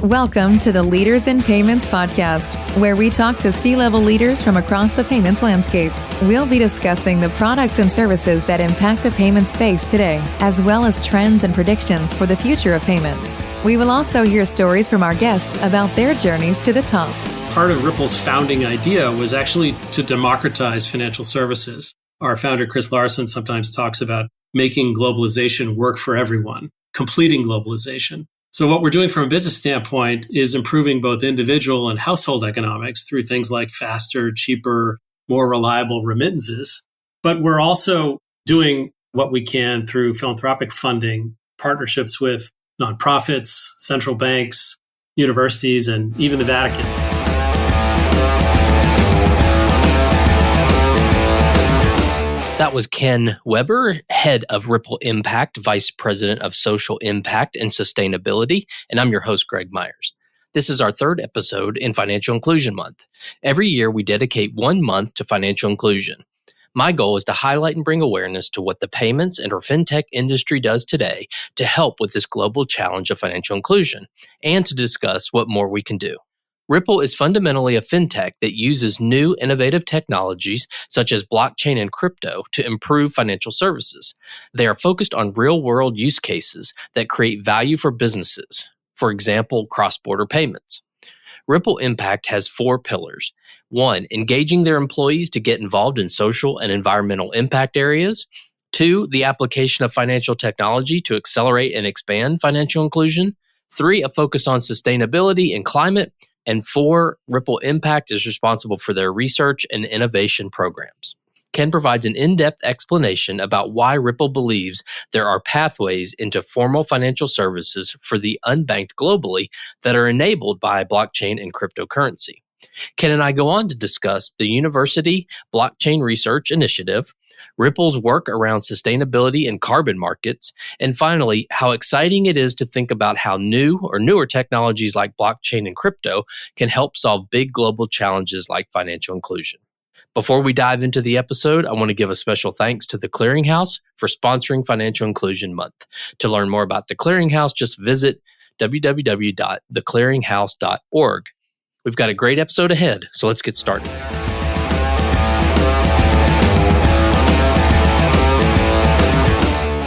Welcome to the Leaders in Payments podcast, where we talk to C-level leaders from across the payments landscape. We'll be discussing the products and services that impact the payment space today, as well as trends and predictions for the future of payments. We will also hear stories from our guests about their journeys to the top. Part of Ripple's founding idea was actually to democratize financial services. Our founder, Chris Larson, sometimes talks about making globalization work for everyone, completing globalization. So what we're doing from a business standpoint is improving both individual and household economics through things like faster, cheaper, more reliable remittances. But we're also doing what we can through philanthropic funding, partnerships with nonprofits, central banks, universities, and even the Vatican. That was Ken Weber, head of Ripple Impact, vice president of social impact and sustainability. And I'm your host, Greg Myers. This is our third episode in Financial Inclusion Month. Every year, we dedicate 1 month to financial inclusion. My goal is to highlight and bring awareness to what the payments and our fintech industry does today to help with this global challenge of financial inclusion and to discuss what more we can do. Ripple is fundamentally a fintech that uses new innovative technologies such as blockchain and crypto to improve financial services. They are focused on real-world use cases that create value for businesses, for example, cross-border payments. Ripple Impact has 4 pillars. 1, engaging their employees to get involved in social and environmental impact areas. 2, the application of financial technology to accelerate and expand financial inclusion. 3, a focus on sustainability and climate. And 4, Ripple Impact is responsible for their research and innovation programs. Ken provides an in-depth explanation about why Ripple believes there are pathways into formal financial services for the unbanked globally that are enabled by blockchain and cryptocurrency. Ken and I go on to discuss the University Blockchain Research Initiative, Ripple's work around sustainability and carbon markets, and finally, how exciting it is to think about how new or newer technologies like blockchain and crypto can help solve big global challenges like financial inclusion. Before we dive into the episode, I want to give a special thanks to The Clearinghouse for sponsoring Financial Inclusion Month. To learn more about The Clearinghouse, just visit www.theclearinghouse.org. We've got a great episode ahead, so let's get started.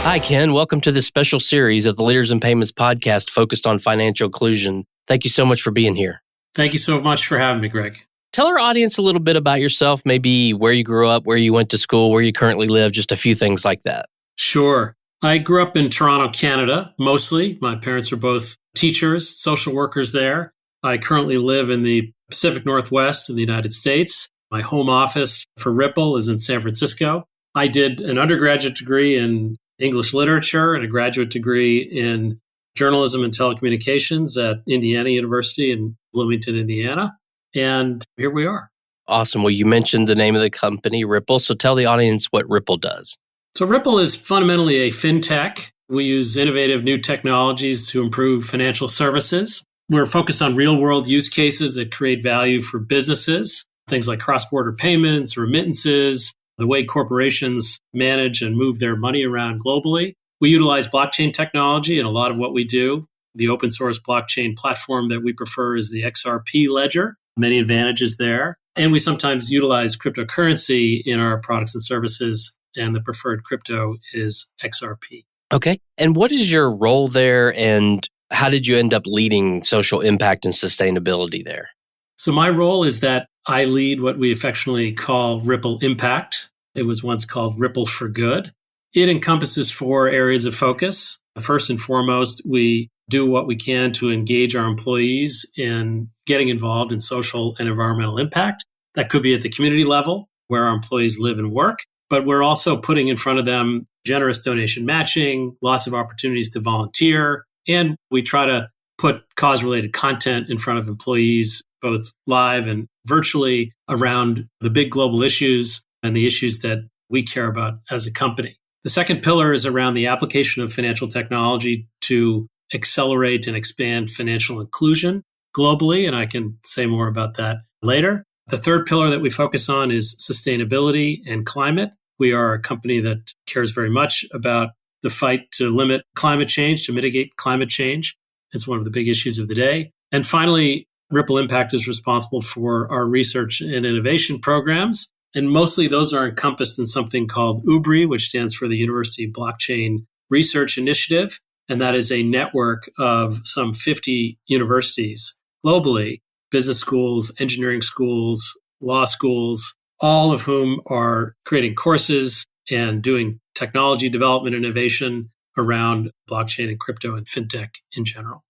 Hi, Ken. Welcome to this special series of the Leaders in Payments podcast focused on financial inclusion. Thank you so much for being here. Thank you so much for having me, Greg. Tell our audience a little bit about yourself, maybe where you grew up, where you went to school, where you currently live, just a few things like that. Sure. I grew up in Toronto, Canada, mostly. My parents are both teachers, social workers there. I currently live in the Pacific Northwest in the United States. My home office for Ripple is in San Francisco. I did an undergraduate degree in English literature and a graduate degree in journalism and telecommunications at Indiana University in Bloomington, Indiana. And here we are. Awesome. Well, you mentioned the name of the company, Ripple. So tell the audience what Ripple does. So Ripple is fundamentally a fintech. We use innovative new technologies to improve financial services. We're focused on real-world use cases that create value for businesses, things like cross-border payments, remittances, the way corporations manage and move their money around globally. We utilize blockchain technology in a lot of what we do. The open source blockchain platform that we prefer is the XRP ledger. Many advantages there. And we sometimes utilize cryptocurrency in our products and services, and the preferred crypto is XRP. Okay. And what is your role there, and how did you end up leading social impact and sustainability there? So my role is that I lead what we affectionately call Ripple Impact. It was once called Ripple for Good. It encompasses 4 areas of focus. First and foremost, we do what we can to engage our employees in getting involved in social and environmental impact. That could be at the community level, where our employees live and work, but we're also putting in front of them generous donation matching, lots of opportunities to volunteer, and we try to put cause-related content in front of employees, both live and virtually, around the big global issues and the issues that we care about as a company. The second pillar is around the application of financial technology to accelerate and expand financial inclusion globally, and I can say more about that later. The third pillar that we focus on is sustainability and climate. We are a company that cares very much about the fight to limit climate change, to mitigate climate change. It's one of the big issues of the day. And finally, Ripple Impact is responsible for our research and innovation programs. And mostly those are encompassed in something called UBRI, which stands for the University Blockchain Research Initiative. And that is a network of some 50 universities globally, business schools, engineering schools, law schools, all of whom are creating courses and doing technology development innovation around blockchain and crypto and fintech in general.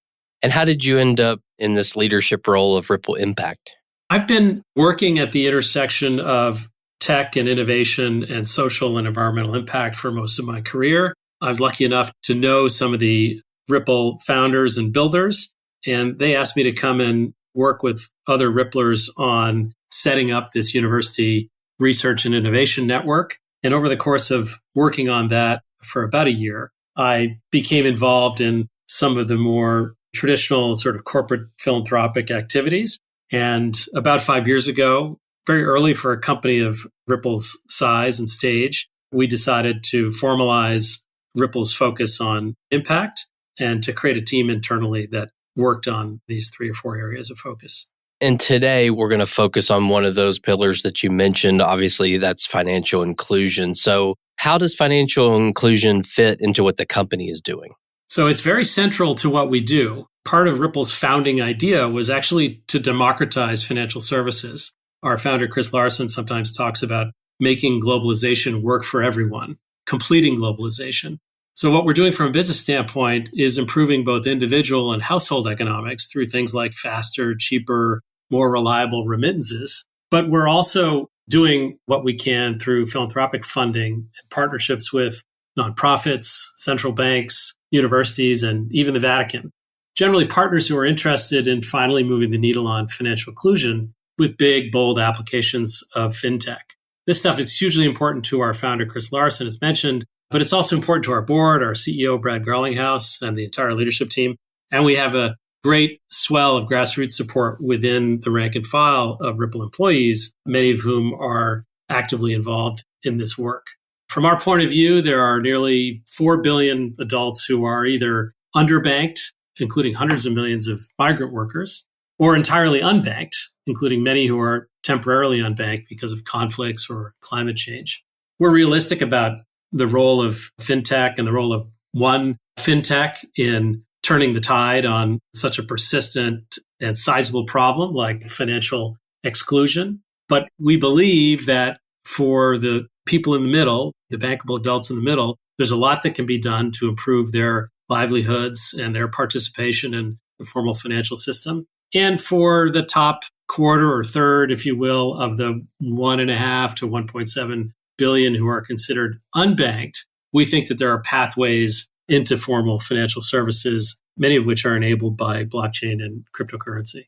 And how did you end up in this leadership role of Ripple Impact? I've been working at the intersection of tech and innovation and social and environmental impact for most of my career. I'm lucky enough to know some of the Ripple founders and builders, and they asked me to come and work with other Ripplers on setting up this university research and innovation network. And over the course of working on that for about a year, I became involved in some of the more traditional sort of corporate philanthropic activities. And about 5 years ago, very early for a company of Ripple's size and stage, we decided to formalize Ripple's focus on impact and to create a team internally that worked on these 3 or 4 areas of focus. And today we're going to focus on one of those pillars that you mentioned. Obviously, that's financial inclusion. So how does financial inclusion fit into what the company is doing? So it's very central to what we do. Part of Ripple's founding idea was actually to democratize financial services. Our founder, Chris Larsen, sometimes talks about making globalization work for everyone, completing globalization. So what we're doing from a business standpoint is improving both individual and household economics through things like faster, cheaper, more reliable remittances. But we're also doing what we can through philanthropic funding and partnerships with nonprofits, central banks, universities, and even the Vatican. Generally, partners who are interested in finally moving the needle on financial inclusion with big, bold applications of fintech. This stuff is hugely important to our founder, Chris Larsen, as mentioned, but it's also important to our board, our CEO, Brad Garlinghouse, and the entire leadership team. And we have a great swell of grassroots support within the rank and file of Ripple employees, many of whom are actively involved in this work. From our point of view, there are nearly 4 billion adults who are either underbanked, including hundreds of millions of migrant workers, or entirely unbanked, including many who are temporarily unbanked because of conflicts or climate change. We're realistic about the role of fintech and the role of one fintech in turning the tide on such a persistent and sizable problem like financial exclusion. But we believe that for the people in the middle, the bankable adults in the middle, there's a lot that can be done to improve their livelihoods and their participation in the formal financial system. And for the top quarter or third, if you will, of the 1.5 to 1.7 billion who are considered unbanked, we think that there are pathways into formal financial services, many of which are enabled by blockchain and cryptocurrency.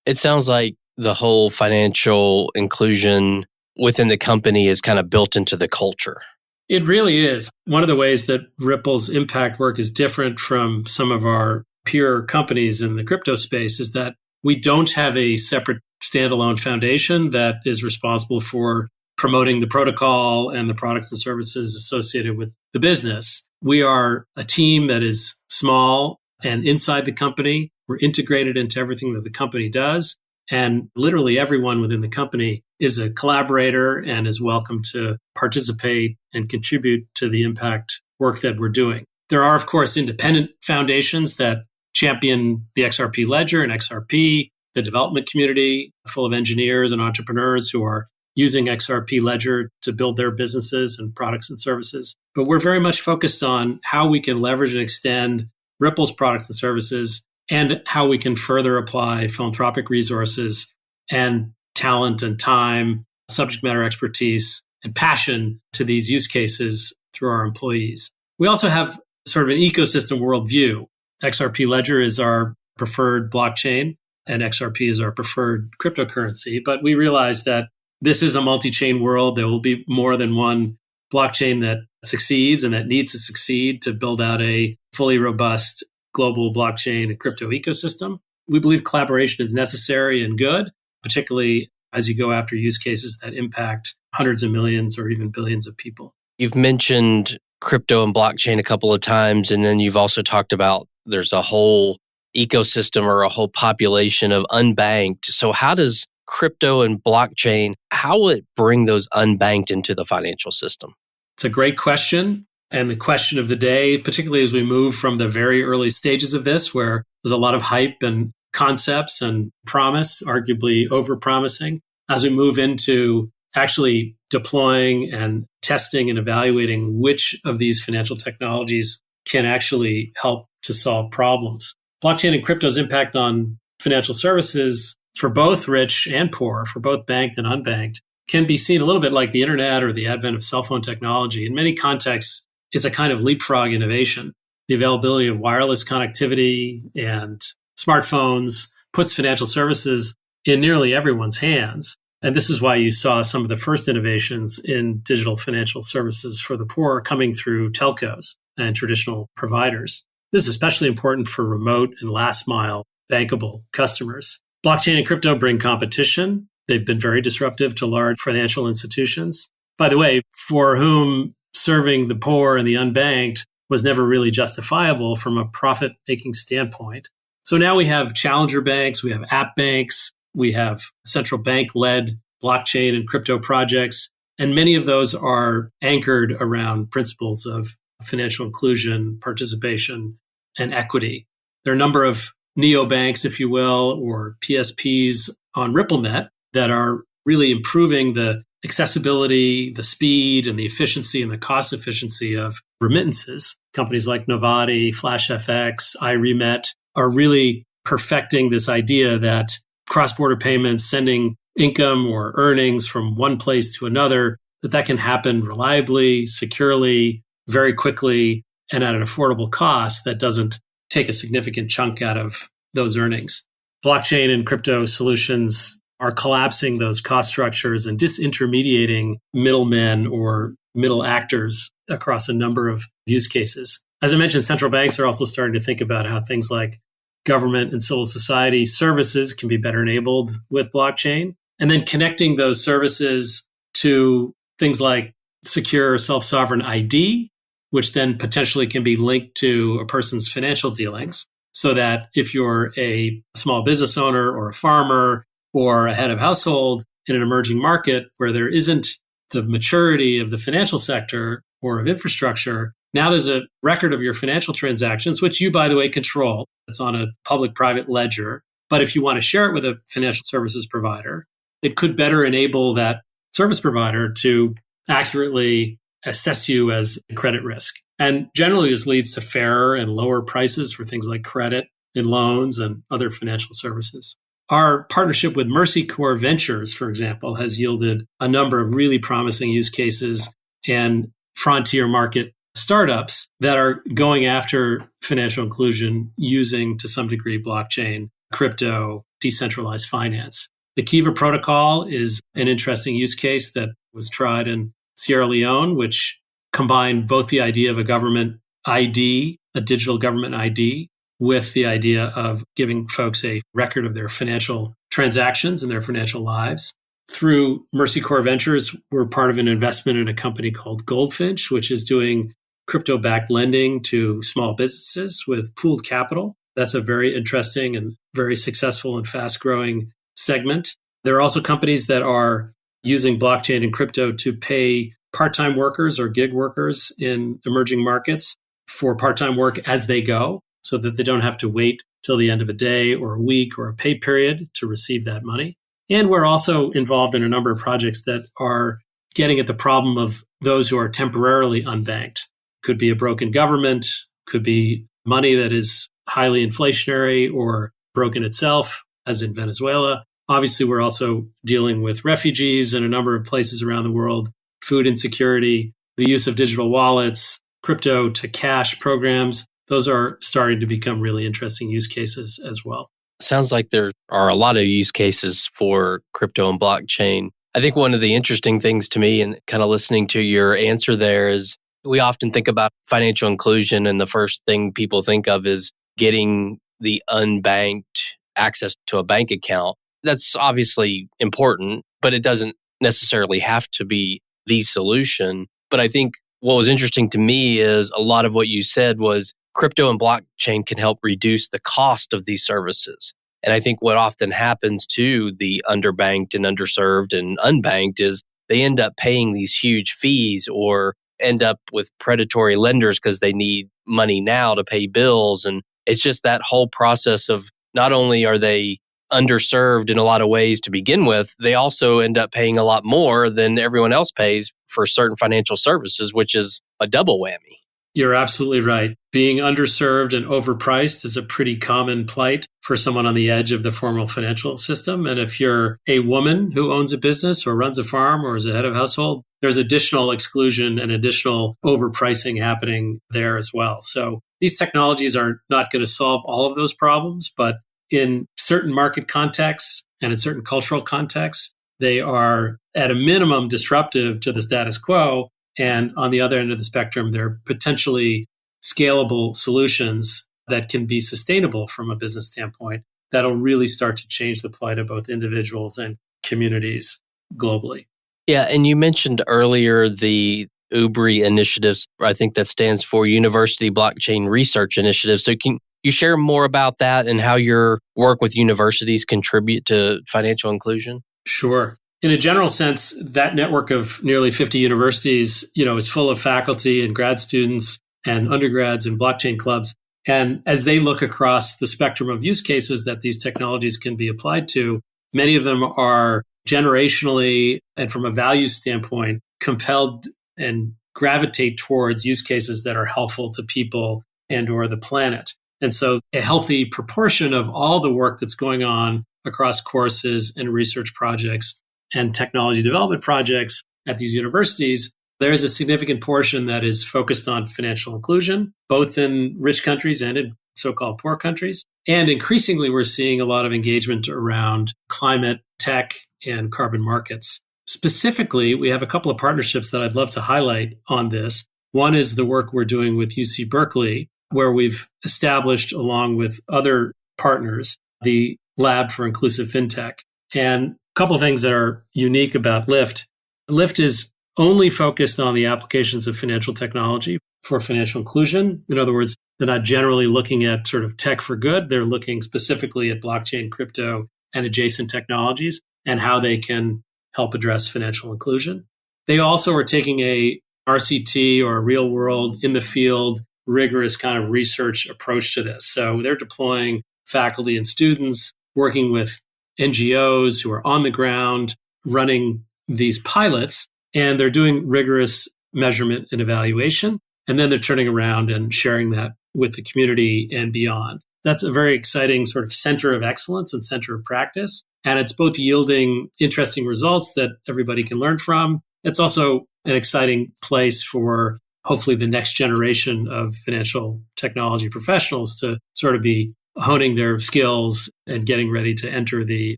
It sounds like the whole financial inclusion within the company is kind of built into the culture. It really is. One of the ways that Ripple's impact work is different from some of our peer companies in the crypto space is that we don't have a separate standalone foundation that is responsible for promoting the protocol and the products and services associated with the business. We are a team that is small and inside the company. We're integrated into everything that the company does. And literally everyone within the company is a collaborator and is welcome to participate and contribute to the impact work that we're doing. There are, of course, independent foundations that champion the XRP ledger and XRP, the development community full of engineers and entrepreneurs who are using XRP ledger to build their businesses and products and services. But we're very much focused on how we can leverage and extend Ripple's products and services and how we can further apply philanthropic resources and talent and time, subject matter expertise, and passion to these use cases through our employees. We also have sort of an ecosystem worldview. XRP Ledger is our preferred blockchain, and XRP is our preferred cryptocurrency. But we realize that this is a multi-chain world. There will be more than one blockchain that succeeds and that needs to succeed to build out a fully robust global blockchain and crypto ecosystem. We believe collaboration is necessary and good, particularly as you go after use cases that impact hundreds of millions or even billions of people. You've mentioned crypto and blockchain a couple of times, and then you've also talked about there's a whole ecosystem or a whole population of unbanked. So how does crypto and blockchain, how will it bring those unbanked into the financial system? It's a great question. And the question of the day, particularly as we move from the very early stages of this, where there's a lot of hype and concepts and promise, arguably over-promising, as we move into actually deploying and testing and evaluating which of these financial technologies can actually help to solve problems. Blockchain and crypto's impact on financial services for both rich and poor, for both banked and unbanked, can be seen a little bit like the internet or the advent of cell phone technology. In many contexts, it's a kind of leapfrog innovation. The availability of wireless connectivity and smartphones puts financial services in nearly everyone's hands. And this is why you saw some of the first innovations in digital financial services for the poor coming through telcos and traditional providers. This is especially important for remote and last mile bankable customers. Blockchain and crypto bring competition. They've been very disruptive to large financial institutions, by the way, for whom serving the poor and the unbanked was never really justifiable from a profit-making standpoint. So now we have challenger banks, we have app banks, we have central bank-led blockchain and crypto projects, and many of those are anchored around principles of financial inclusion, participation, and equity. There are a number of neobanks, if you will, or PSPs on RippleNet that are really improving the accessibility, the speed, and the efficiency and the cost efficiency of remittances. Companies like Novati, FlashFX, iRemit are really perfecting this idea that cross-border payments, sending income or earnings from one place to another, that can happen reliably, securely, very quickly, and at an affordable cost that doesn't take a significant chunk out of those earnings. Blockchain and crypto solutions are collapsing those cost structures and disintermediating middlemen or middle actors across a number of use cases. As I mentioned, central banks are also starting to think about how things like government and civil society services can be better enabled with blockchain, and then connecting those services to things like secure self-sovereign ID, which then potentially can be linked to a person's financial dealings, so that if you're a small business owner or a farmer or a head of household in an emerging market where there isn't the maturity of the financial sector or of infrastructure, now there's a record of your financial transactions, which you, by the way, control. It's on a public-private ledger. But if you want to share it with a financial services provider, it could better enable that service provider to accurately assess you as a credit risk. And generally, this leads to fairer and lower prices for things like credit and loans and other financial services. Our partnership with Mercy Corps Ventures, for example, has yielded a number of really promising use cases and frontier market startups that are going after financial inclusion using, to some degree, blockchain, crypto, decentralized finance. The Kiva protocol is an interesting use case that was tried in Sierra Leone, which combined both the idea of a government ID, a digital government ID, with the idea of giving folks a record of their financial transactions and their financial lives. Through Mercy Corps Ventures, we're part of an investment in a company called Goldfinch, which is doing crypto-backed lending to small businesses with pooled capital. That's a very interesting and very successful and fast-growing segment. There are also companies that are using blockchain and crypto to pay part-time workers or gig workers in emerging markets for part-time work as they go, so that they don't have to wait till the end of a day or a week or a pay period to receive that money. And we're also involved in a number of projects that are getting at the problem of those who are temporarily unbanked. Could be a broken government, could be money that is highly inflationary or broken itself, as in Venezuela. Obviously, we're also dealing with refugees in a number of places around the world, food insecurity, the use of digital wallets, crypto to cash programs. Those are starting to become really interesting use cases as well. Sounds like there are a lot of use cases for crypto and blockchain. I think one of the interesting things to me, and kind of listening to your answer there, is we often think about financial inclusion, and the first thing people think of is getting the unbanked access to a bank account. That's obviously important, but it doesn't necessarily have to be the solution. But I think what was interesting to me is a lot of what you said was crypto and blockchain can help reduce the cost of these services. And I think what often happens to the underbanked and underserved and unbanked is they end up paying these huge fees or end up with predatory lenders because they need money now to pay bills. And it's just that whole process of not only are they underserved in a lot of ways to begin with, they also end up paying a lot more than everyone else pays for certain financial services, which is a double whammy. You're absolutely right. Being underserved and overpriced is a pretty common plight for someone on the edge of the formal financial system. And if you're a woman who owns a business or runs a farm or is a head of household, there's additional exclusion and additional overpricing happening there as well. So these technologies are not going to solve all of those problems, but in certain market contexts and in certain cultural contexts, they are at a minimum disruptive to the status quo. And on the other end of the spectrum, they're potentially scalable solutions that can be sustainable from a business standpoint that'll really start to change the plight of both individuals and communities globally. Yeah, and you mentioned earlier the UBRI initiatives. I think that stands for University Blockchain Research Initiative. So can you share more about that and how your work with universities contribute to financial inclusion? Sure. In a general sense, that network of nearly 50 universities, is full of faculty and grad students and undergrads and blockchain clubs. And as they look across the spectrum of use cases that these technologies can be applied to, many of them are generationally and from a value standpoint compelled and gravitate towards use cases that are helpful to people and or the planet. And so a healthy proportion of all the work that's going on across courses and research projects and technology development projects at these universities, there is a significant portion that is focused on financial inclusion, both in rich countries and in so-called poor countries. And increasingly, we're seeing a lot of engagement around climate, tech, and carbon markets. Specifically, we have a couple of partnerships that I'd love to highlight on this. One is the work we're doing with UC Berkeley, where we've established, along with other partners, the Lab for Inclusive FinTech. And a couple of things that are unique about LIFT. LIFT is only focused on the applications of financial technology for financial inclusion. In other words, they're not generally looking at sort of tech for good. They're looking specifically at blockchain, crypto, and adjacent technologies and how they can help address financial inclusion. They also are taking a RCT or a real world in the field, rigorous kind of research approach to this. So they're deploying faculty and students, working with NGOs who are on the ground running these pilots, and they're doing rigorous measurement and evaluation. And then they're turning around and sharing that with the community and beyond. That's a very exciting sort of center of excellence and center of practice. And it's both yielding interesting results that everybody can learn from. It's also an exciting place for hopefully the next generation of financial technology professionals to sort of be honing their skills and getting ready to enter the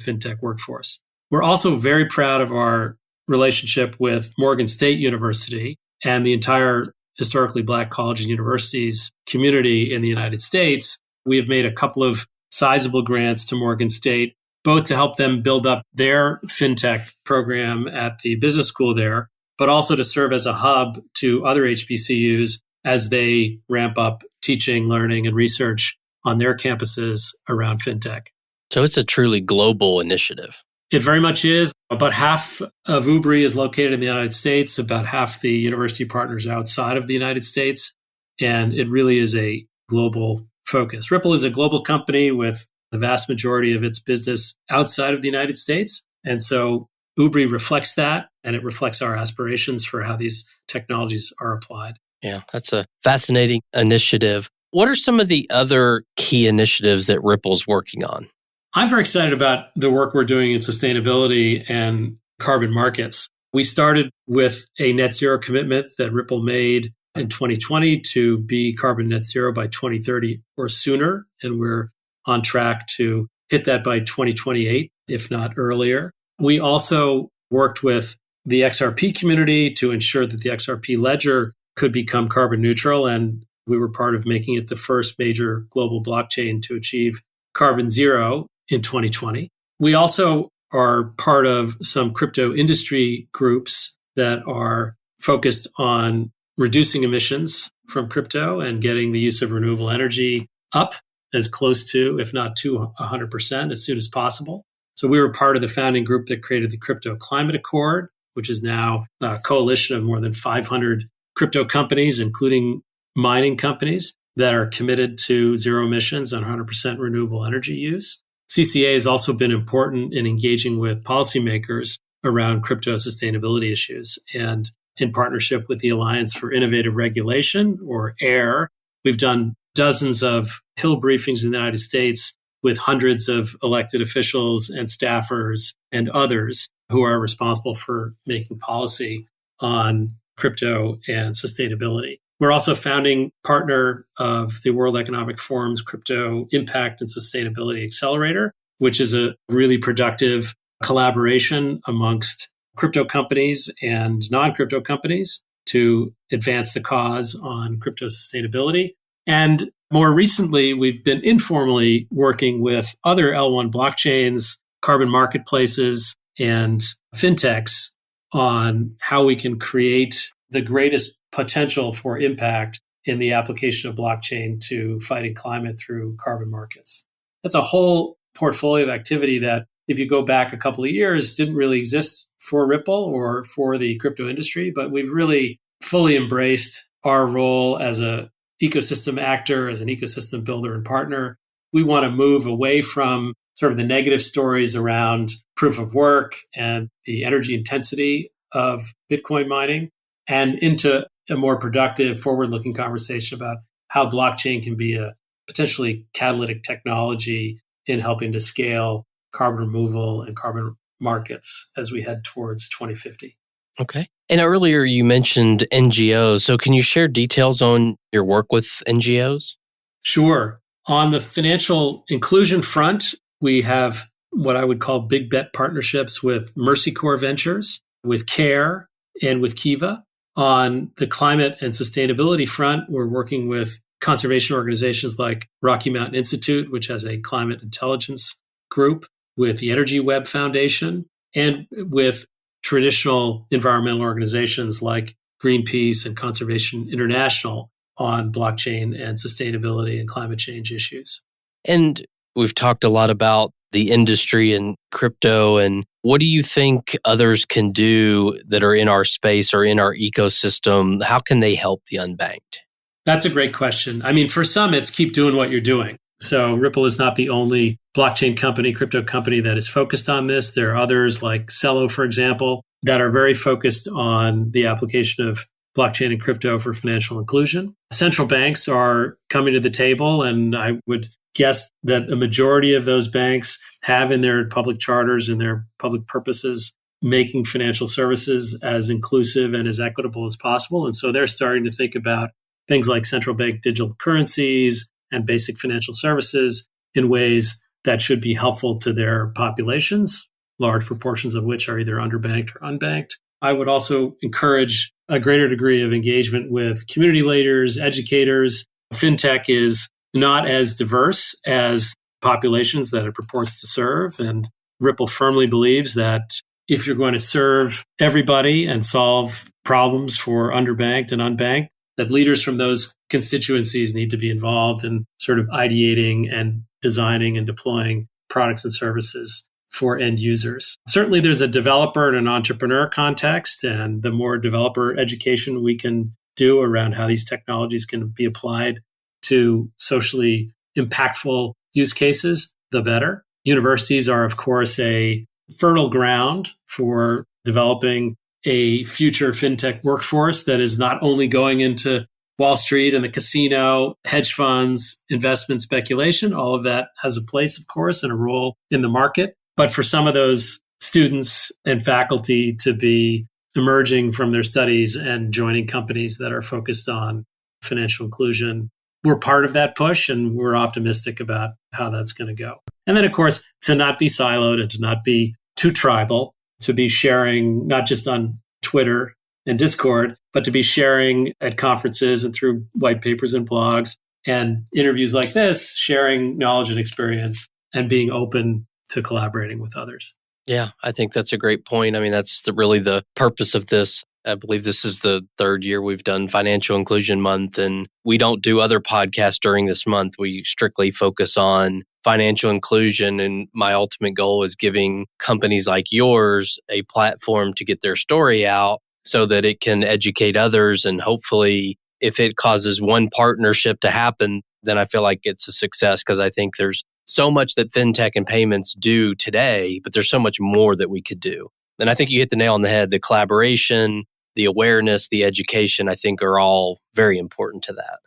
fintech workforce. We're also very proud of our relationship with Morgan State University and the entire historically Black college and universities community in the United States. We have made a couple of sizable grants to Morgan State, both to help them build up their fintech program at the business school there, but also to serve as a hub to other HBCUs as they ramp up teaching, learning, and research on their campuses around fintech. So it's a truly global initiative. It very much is. About half of UBRI is located in the United States, about half the university partners outside of the United States, and it really is a global focus. Ripple is a global company with the vast majority of its business outside of the United States. And so UBRI reflects that, and it reflects our aspirations for how these technologies are applied. Yeah, that's a fascinating initiative. What are some of the other key initiatives that Ripple's working on? I'm very excited about the work we're doing in sustainability and carbon markets. We started with a net zero commitment that Ripple made in 2020 to be carbon net zero by 2030 or sooner. And we're on track to hit that by 2028, if not earlier. We also worked with the XRP community to ensure that the XRP ledger could become carbon neutral. And we were part of making it the first major global blockchain to achieve carbon zero in 2020. We also are part of some crypto industry groups that are focused on reducing emissions from crypto and getting the use of renewable energy up as close to, if not to 100% as soon as possible. So we were part of the founding group that created the Crypto Climate Accord, which is now a coalition of more than 500 crypto companies, including mining companies, that are committed to zero emissions and 100% renewable energy use. CCA has also been important in engaging with policymakers around crypto sustainability issues. And in partnership with the Alliance for Innovative Regulation, or AIR, we've done dozens of Hill briefings in the United States with hundreds of elected officials and staffers and others who are responsible for making policy on crypto and sustainability. We're also a founding partner of the World Economic Forum's Crypto Impact and Sustainability Accelerator, which is a really productive collaboration amongst crypto companies and non-crypto companies to advance the cause on crypto sustainability. And more recently, we've been informally working with other L1 blockchains, carbon marketplaces, and fintechs on how we can create the greatest potential for impact in the application of blockchain to fighting climate through carbon markets. That's a whole portfolio of activity that, if you go back a couple of years, didn't really exist for Ripple or for the crypto industry, but we've really fully embraced our role as an ecosystem actor, as an ecosystem builder and partner. We want to move away from sort of the negative stories around proof of work and the energy intensity of Bitcoin mining and into a more productive, forward-looking conversation about how blockchain can be a potentially catalytic technology in helping to scale carbon removal and carbon markets as we head towards 2050. Okay. And earlier you mentioned NGOs. So can you share details on your work with NGOs? Sure. On the financial inclusion front, we have what I would call big bet partnerships with Mercy Corps Ventures, with CARE, and with Kiva. On the climate and sustainability front, we're working with conservation organizations like Rocky Mountain Institute, which has a climate intelligence group, with the Energy Web Foundation, and with traditional environmental organizations like Greenpeace and Conservation International on blockchain and sustainability and climate change issues. And we've talked a lot about the industry and crypto. And what do you think others can do that are in our space or in our ecosystem? How can they help the unbanked? That's a great question. I mean, for some, it's keep doing what you're doing. So Ripple is not the only blockchain company, crypto company that is focused on this. There are others like Cello, for example, that are very focused on the application of blockchain and crypto for financial inclusion. Central banks are coming to the table, and I would guess that a majority of those banks have in their public charters and their public purposes making financial services as inclusive and as equitable as possible. And so they're starting to think about things like central bank digital currencies and basic financial services in ways that should be helpful to their populations, large proportions of which are either underbanked or unbanked. I would also encourage a greater degree of engagement with community leaders, educators. Fintech is not as diverse as populations that it purports to serve. And Ripple firmly believes that if you're going to serve everybody and solve problems for underbanked and unbanked, that leaders from those constituencies need to be involved in sort of ideating and designing and deploying products and services for end users. Certainly there's a developer and an entrepreneur context, and the more developer education we can do around how these technologies can be applied to socially impactful use cases, the better. Universities are, of course, a fertile ground for developing a future fintech workforce that is not only going into Wall Street and the casino, hedge funds, investment speculation. All of that has a place, of course, and a role in the market. But for some of those students and faculty to be emerging from their studies and joining companies that are focused on financial inclusion, we're part of that push, and we're optimistic about how that's going to go. And then, of course, to not be siloed and to not be too tribal, to be sharing not just on Twitter and Discord, but to be sharing at conferences and through white papers and blogs and interviews like this, sharing knowledge and experience and being open to collaborating with others. Yeah, I think that's a great point. I mean, that's really the purpose of this. I believe this is the third year we've done Financial Inclusion Month, and we don't do other podcasts during this month. We strictly focus on financial inclusion, and my ultimate goal is giving companies like yours a platform to get their story out so that it can educate others. And hopefully, if it causes one partnership to happen, then I feel like it's a success, because I think there's so much that fintech and payments do today, but there's so much more that we could do. And I think you hit the nail on the head. The collaboration, the awareness, the education, I think are all very important to that.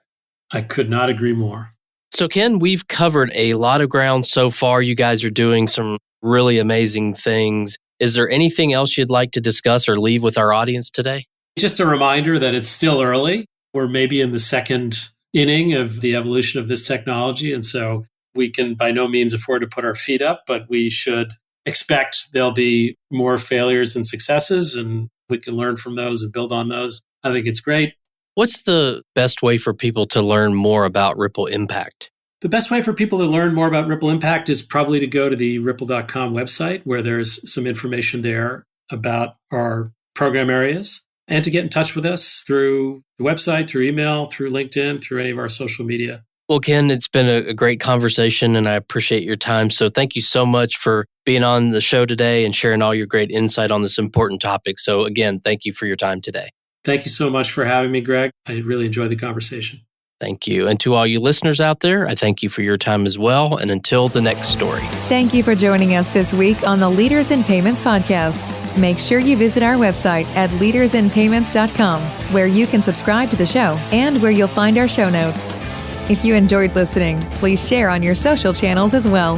I could not agree more. So Ken, we've covered a lot of ground so far. You guys are doing some really amazing things. Is there anything else you'd like to discuss or leave with our audience today? Just a reminder that it's still early. We're maybe in the second inning of the evolution of this technology. And so we can by no means afford to put our feet up, but we should expect there'll be more failures and successes, and we can learn from those and build on those. I think it's great. What's the best way for people to learn more about Ripple Impact? The best way for people to learn more about Ripple Impact is probably to go to the ripple.com website, where there's some information there about our program areas, and to get in touch with us through the website, through email, through LinkedIn, through any of our social media. Well, Ken, it's been a great conversation, and I appreciate your time. So thank you so much for being on the show today and sharing all your great insight on this important topic. So again, thank you for your time today. Thank you so much for having me, Greg. I really enjoyed the conversation. Thank you. And to all you listeners out there, I thank you for your time as well. And until the next story. Thank you for joining us this week on the Leaders in Payments podcast. Make sure you visit our website at leadersinpayments.com, where you can subscribe to the show and where you'll find our show notes. If you enjoyed listening, please share on your social channels as well.